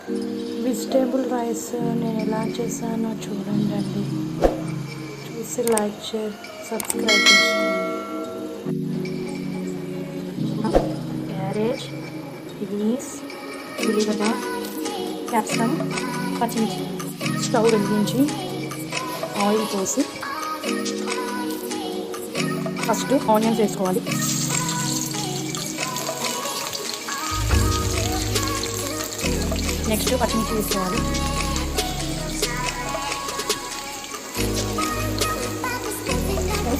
Vegetable rice నేను ఎలా చేశానో చూడండి. చూసి లైక్ షేర్ సబ్స్క్రైబ్ చేసుకోండి. క్యారేజ్, బీన్స్, ఉల్లిగడ్డ, క్యాప్సికమ్, పచ్చిమిర్చి. స్టవ్ వెలిగించి ఆయిల్ పోసి ఫస్ట్ ఆనియన్స్ వేసుకోవాలి. నెక్స్ట్ పచ్చిమిర్చి వేసుకోవాలి.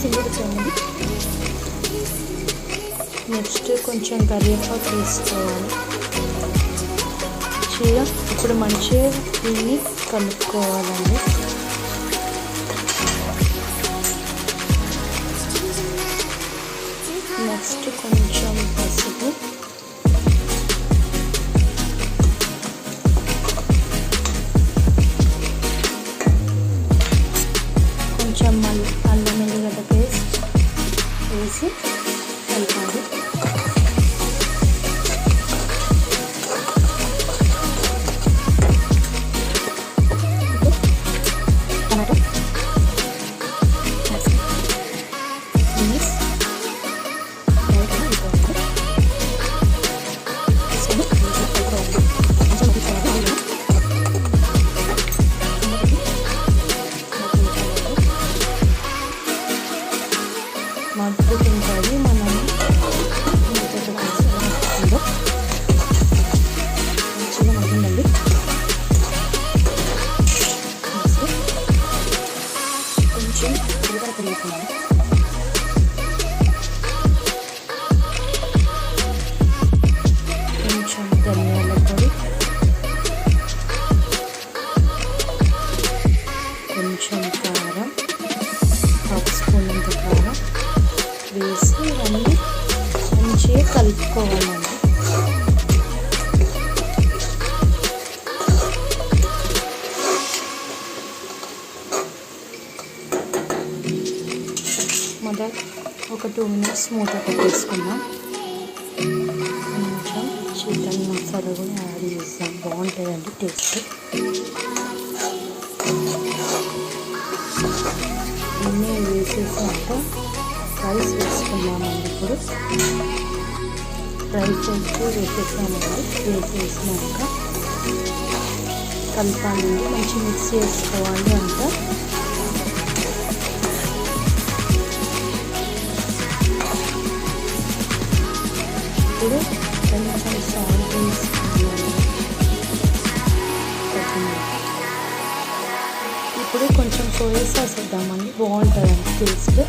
సింగిపోయింది. నెక్స్ట్ కొంచెం కరివేపాకు వేసుకోవాలి. ఇప్పుడు మంచిగా దీన్ని కలుపుకోవాలండి. నెక్స్ట్ కొంచెం పసుపు, కొంచెం అల్లం ఎల్లిగడ్డ పేస్ట్ వేసి కలపాలి. టమాటో, బీన్స్ మగ్గుతుంటుంది. మనం మంచిగా మగ్గిందండి. కొంచెం ఉల్లిగడ్డ పొడి వేసుకున్నాను. కొంచెం ధనియాల పొడి, కొంచెం కారం, హాఫ్ స్పూన్ అంత కారం వేసి ఇవన్నీ మంచిగా కలుపుకోవాలండి. మొదట ఒక 2 minutes మూత పెట్టేసుకుందాం. కొంచెం చికెన్ మసాలా కూడా యాడ్ చేస్తాం, బాగుంటుందండి టేస్ట్. అన్నీ వేసేసాక రైస్ వేసుకున్నామండి. ఇప్పుడు రైస్ వేసేసామండి. వేసేసినాక కలపాలండి, మంచి మిక్స్ చేసుకోవాలి అంతా. ఇప్పుడు కొంచెం సాల్ట్ వేసుకోవాలి. ఇప్పుడు కొంచెం సోయా సాస్ వేద్దామండి, బాగుంటుందండి టేస్ట్.